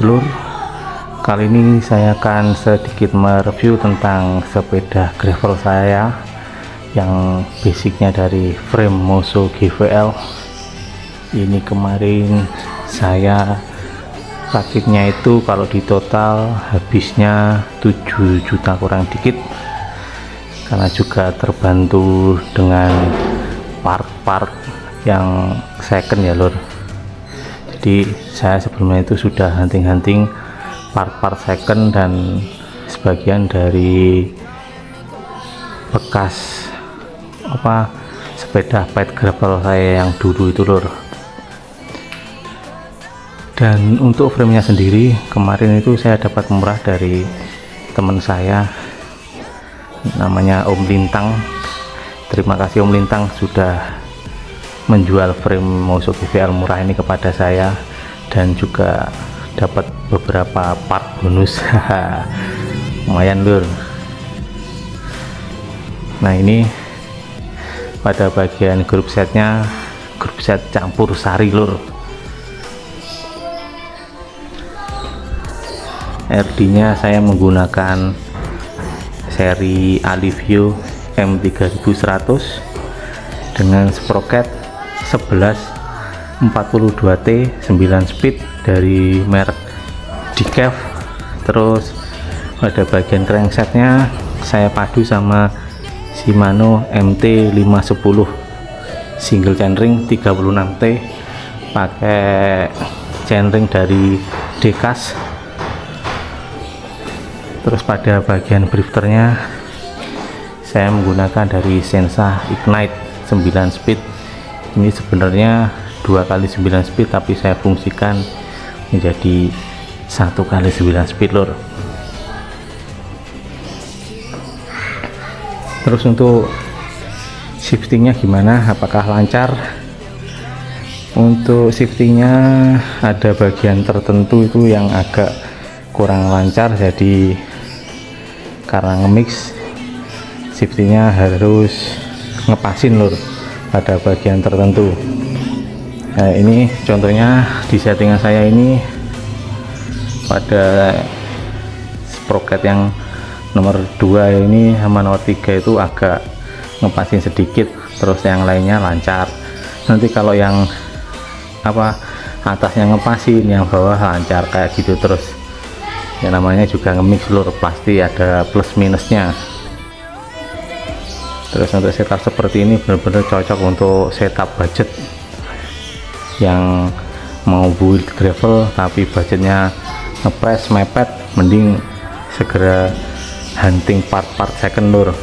Lur, kali ini saya akan sedikit mereview tentang sepeda gravel saya yang basicnya dari frame Mozo GVL. Ini kemarin saya rakitnya itu kalau di total habisnya 7 juta kurang dikit, karena juga terbantu dengan part-part yang second ya Lur. Jadi saya sebelumnya itu sudah hunting-hunting part-part second dan sebagian dari bekas sepeda pet gravel saya yang dulu itu Lur. Dan untuk framenya sendiri kemarin itu saya dapat murah dari teman saya, namanya Om Lintang. Terima kasih Om Lintang sudah menjual frame Mozo GVL murah ini kepada saya, dan juga dapat beberapa part bonus. Lumayan Lur. Nah, ini pada bagian grup setnya, grup set campur sari Lur. RD nya saya menggunakan seri Alivio M3100 dengan sprocket 1142T 9 speed dari merek Decaf. Terus pada bagian cranksetnya saya padu sama Shimano MT510 single chainring 36T, pakai chainring dari Decas. Terus pada bagian drifternya saya menggunakan dari Sensa Ignite 9 speed. Ini sebenarnya 2x9 speed, tapi saya fungsikan menjadi 1x9 speed Lur. Terus untuk shiftingnya gimana, apakah lancar? Untuk shiftingnya ada bagian tertentu itu yang agak kurang lancar, jadi karena nge-mix shiftingnya harus ngepasin Lur pada bagian tertentu. Nah, ini contohnya di settingan saya ini pada sprocket yang nomor 2 ini sama nomor 3 itu agak ngepasin sedikit, terus yang lainnya lancar. Nanti kalau yang atasnya ngepasin, yang bawah lancar kayak gitu terus. Ya namanya juga nge-mix Lur, pasti ada plus minusnya. Terus untuk setup seperti ini benar-benar cocok untuk setup budget yang mau build gravel tapi budgetnya ngepres mepet, mending segera hunting part-part second Lur.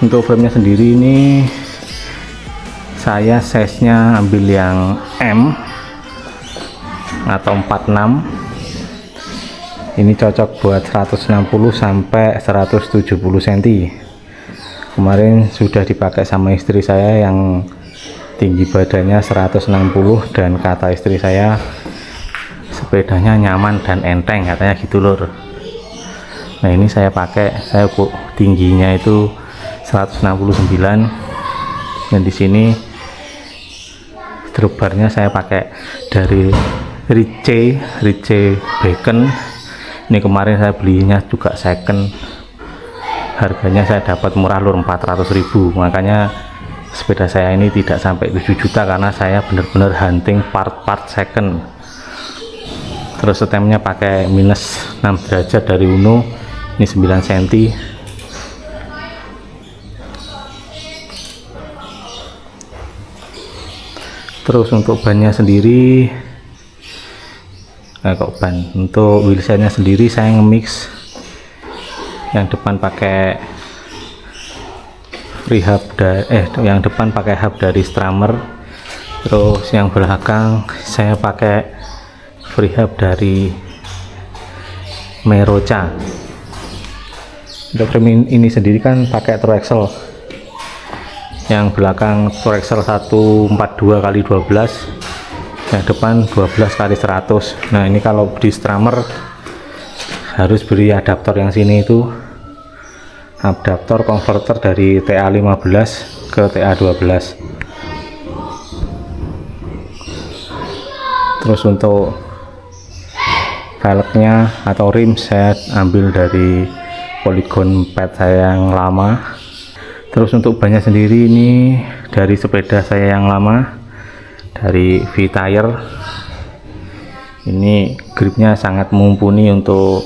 Untuk framenya sendiri ini saya size nya ambil yang M atau 46. Ini cocok buat 160 sampai 170 cm. Kemarin sudah dipakai sama istri saya yang tinggi badannya 160, dan kata istri saya sepedanya nyaman dan enteng, katanya gitu Lur. Nah, ini saya pakai, saya tingginya itu 169, dan di sini dropbarnya saya pakai dari Riche Bacon. Ini kemarin saya belinya juga second, harganya saya dapat murah Lur, 400.000. Makanya sepeda saya ini tidak sampai 7 juta karena saya benar-benar hunting part-part second. Terus setemnya pakai minus 6 derajat dari Uno, ini 9 cm. Terus untuk bannya sendiri, untuk wheelsetnya sendiri saya nge-mix. Yang depan pakai free hub yang depan pakai hub dari Strammer. Terus yang belakang saya pakai free hub dari Meroca. Untuk frame ini sendiri kan pakai Troaxle. Yang belakang Troaxle 142x12, yang depan 12x100. Nah, ini kalau di Strammer harus beri adaptor yang sini itu adaptor konverter dari TA15 ke TA12. Terus untuk velgnya atau rim saya ambil dari Polygon pad saya yang lama. Terus untuk bannya sendiri ini dari sepeda saya yang lama, dari V-Tire. Ini gripnya sangat mumpuni untuk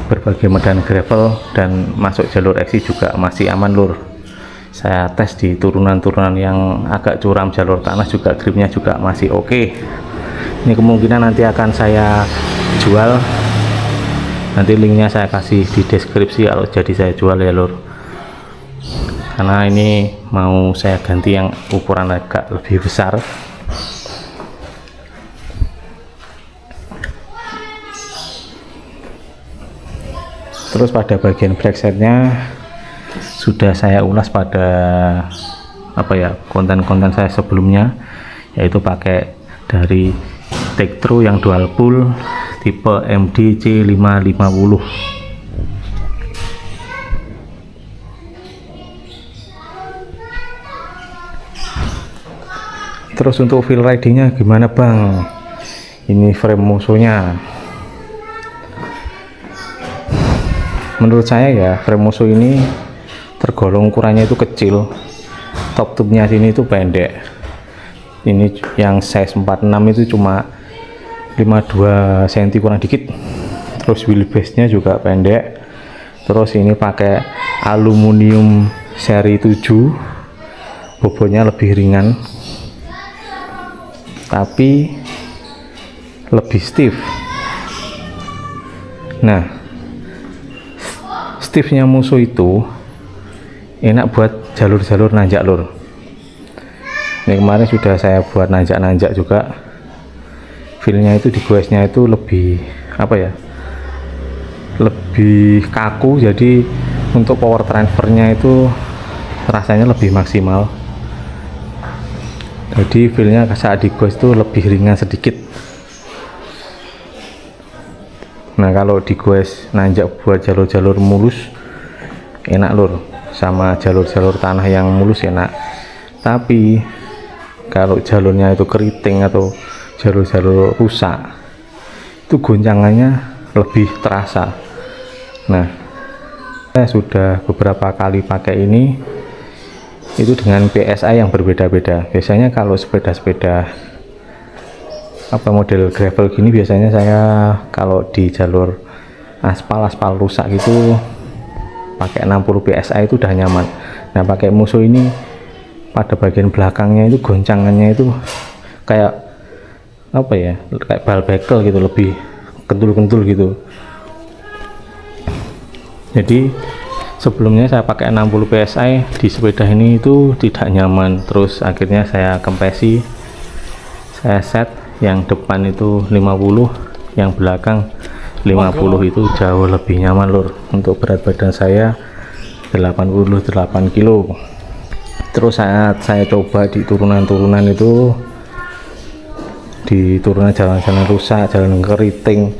berbagai medan gravel, dan masuk jalur eksi juga masih aman lur. Saya tes di turunan-turunan yang agak curam jalur tanah juga gripnya juga masih oke. Ini kemungkinan nanti akan saya jual, nanti linknya saya kasih di deskripsi kalau jadi saya jual ya lur, karena ini mau saya ganti yang ukuran agak lebih besar. Terus pada bagian bracketnya sudah saya ulas pada konten-konten saya sebelumnya, yaitu pakai dari Tektro yang dual pull tipe MDC 550. Terus untuk feel ridingnya gimana bang? Ini frame musuhnya, menurut saya ya frame musuh ini tergolong ukurannya itu kecil, top tube-nya sini itu pendek. Ini yang size 46 itu cuma 52 cm kurang dikit. Terus wheelbase-nya juga pendek. Terus ini pakai aluminium seri 7, bobotnya lebih ringan tapi lebih stiff. Nah, stiffnya musuh itu enak buat jalur-jalur nanjak lur. Ini kemarin sudah saya buat nanjak-nanjak juga, feelnya itu di goesnya itu lebih lebih kaku, jadi untuk power transfernya itu rasanya lebih maksimal. Jadi feelnya saat di goes itu lebih ringan sedikit. Nah kalau di goes nanjak buat jalur-jalur mulus enak lur, sama jalur-jalur tanah yang mulus enak. Tapi kalau jalurnya itu keriting atau jalur-jalur rusak, itu goncangannya lebih terasa. Nah saya sudah beberapa kali pakai ini itu dengan PSI yang berbeda-beda. Biasanya kalau sepeda-sepeda model gravel gini, biasanya saya kalau di jalur aspal rusak gitu pakai 60 PSI itu udah nyaman. Nah pakai musuh ini pada bagian belakangnya itu goncangannya itu kayak kayak bal bekel gitu, lebih kentul-kentul gitu. Jadi sebelumnya saya pakai 60 PSI di sepeda ini itu tidak nyaman. Terus akhirnya saya kempesi, saya set yang depan itu 50, yang belakang 50, itu jauh lebih nyaman lur. Untuk berat badan saya 88 kilo. Terus saat saya coba di turunan-turunan itu, di turunan jalan-jalan rusak, jalan keriting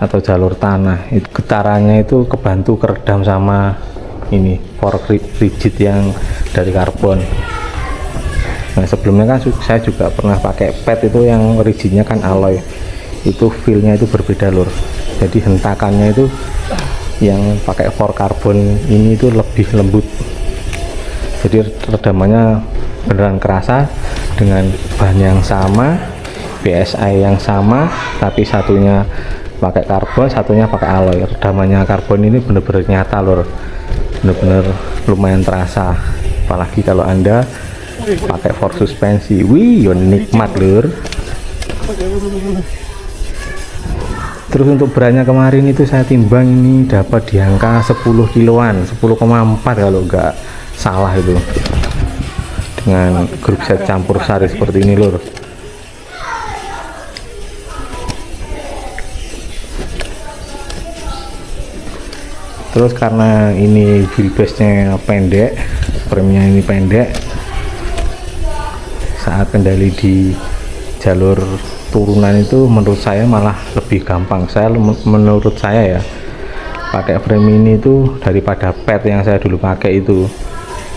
atau jalur tanah, itu getarannya itu kebantu keredam sama ini fork rigid yang dari karbon. Nah sebelumnya kan saya juga pernah pakai pad itu yang rigidnya kan alloy, itu feelnya itu berbeda lur. Jadi hentakannya itu yang pakai fork karbon ini itu lebih lembut, jadi redamannya beneran kerasa dengan bahan yang sama, PSI yang sama, tapi satunya pakai karbon, satunya pakai alloy. Redamannya karbon ini bener-bener nyata lur, bener-bener lumayan terasa. Apalagi kalau anda pakai fork suspensi, wih nikmat lur. Terus untuk beratnya kemarin itu saya timbang ini dapat di angka 10 kiloan, 10,4 kalau enggak salah itu, dengan grup set campur sari seperti ini lur. Terus karena ini wheelbase nya pendek, frame nya ini pendek, saat kendali di jalur turunan itu menurut saya malah lebih gampang. Menurut saya ya, pakai frame ini itu daripada pad yang saya dulu pakai itu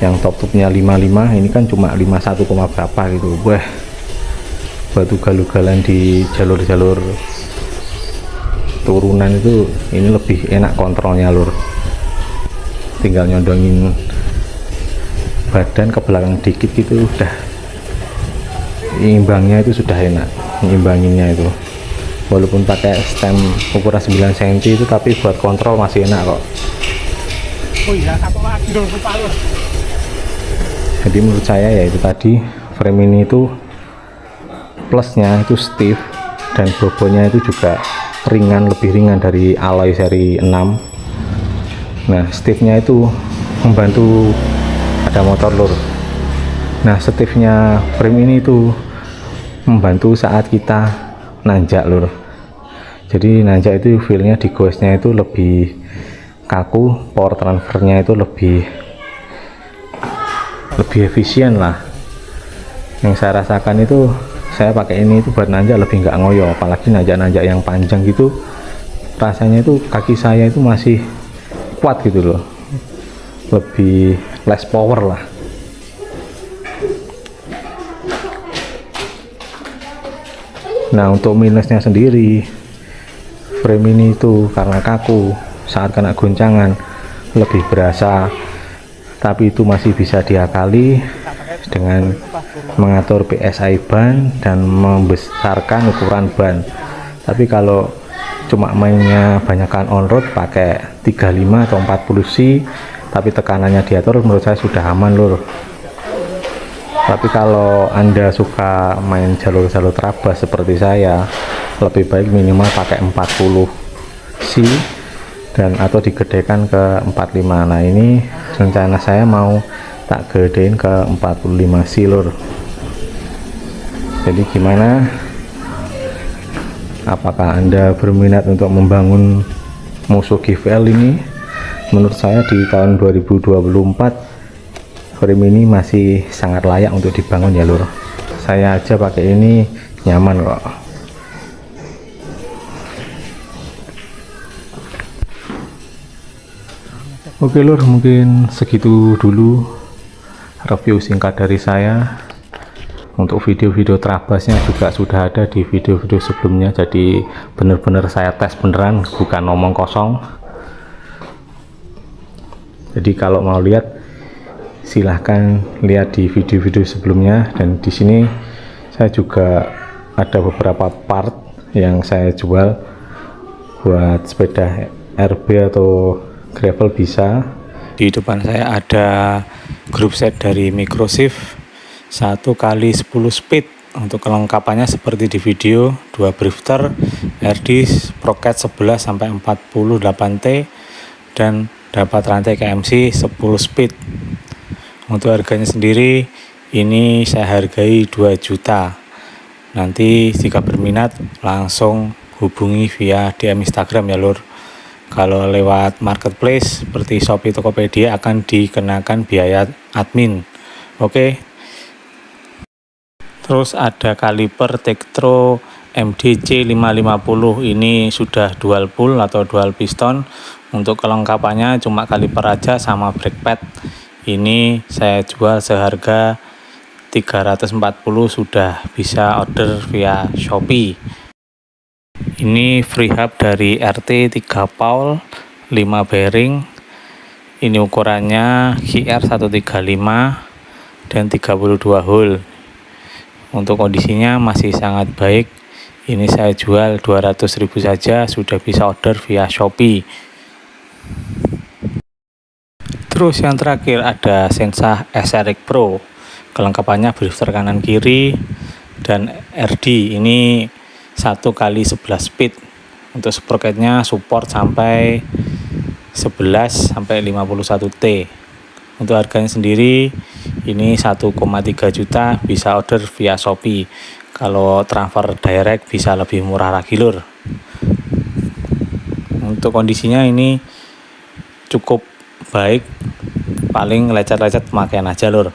yang top tube nya 55, ini kan cuma 51, berapa gitu. Wah buat ugal-ugalan di jalur-jalur turunan itu ini lebih enak kontrolnya lur. Tinggal nyondongin badan ke belakang dikit gitu udah, imbangnya itu sudah enak, imbanginnya itu walaupun pakai stem ukuran 9 cm itu, tapi buat kontrol masih enak kok. Oh iya, satu lagi dong, Lur. Jadi menurut saya ya itu tadi, frame ini itu plusnya itu stiff dan bobotnya itu juga ringan, lebih ringan dari alloy seri 6. Nah stiffnya itu membantu ada motor lur. Nah stiffnya frame ini itu membantu saat kita nanjak lur. Jadi nanjak itu feelnya di goesnya itu lebih kaku, power transfernya itu lebih efisien lah. Yang saya rasakan itu saya pakai ini itu buat nanjak lebih nggak ngoyo, apalagi nanjak-nanjak yang panjang gitu rasanya itu kaki saya itu masih kuat gitu loh, lebih less power lah. Nah untuk minusnya sendiri, frame ini itu karena kaku, saat kena goncangan lebih berasa, tapi itu masih bisa diakali dengan mengatur PSI ban dan membesarkan ukuran ban. Tapi kalau cuma mainnya banyakkan on road pakai 35 atau 40 C tapi tekanannya diatur, menurut saya sudah aman lur. Tapi kalau anda suka main jalur-jalur terabas seperti saya, lebih baik minimal pakai 40 C dan atau digedekan ke 45. Nah ini rencana saya mau tak gedein ke 45 C lur. Jadi gimana, apakah anda berminat untuk membangun musuh GVL ini? Menurut saya di tahun 2024 frame ini masih sangat layak untuk dibangun ya lur. Saya aja pakai ini nyaman kok. Oke lur, mungkin segitu dulu review singkat dari saya. Untuk video-video terabasnya juga sudah ada di video-video sebelumnya, jadi bener-bener saya tes beneran, bukan ngomong kosong. Jadi kalau mau lihat silahkan lihat di video-video sebelumnya. Dan di sini saya juga ada beberapa part yang saya jual buat sepeda RB atau gravel bisa. Di depan saya ada group set dari Microshift 1x10 speed. Untuk kelengkapannya seperti di video, 2 drifter, RD, sprocket 11 sampai 48T dan dapat rantai KMC 10 speed. Untuk harganya sendiri ini saya hargai 2 juta. Nanti jika berminat langsung hubungi via DM Instagram ya lur. Kalau lewat marketplace seperti Shopee, Tokopedia akan dikenakan biaya admin. Oke. Terus ada kaliper Tektro MDC 550, ini sudah dual pull atau dual piston. Untuk kelengkapannya cuma kaliper aja sama brake pad. Ini saya jual seharga 340, sudah bisa order via Shopee. Ini free hub dari RT 3 Paul 5 bearing. Ini ukurannya GR 135 dan 32 hole. Untuk kondisinya masih sangat baik. Ini saya jual 200.000 saja, sudah bisa order via Shopee. Terus yang terakhir ada Sensa SRX Pro. Kelengkapannya drifter kanan kiri dan RD. Ini 1x11 speed. Untuk sprocketnya support sampai 11 sampai 51T. Untuk harganya sendiri ini 1,3 juta, bisa order via Shopee. Kalau transfer direct bisa lebih murah lagi lur. Untuk kondisinya ini cukup baik, paling lecet-lecet pemakaian aja lur.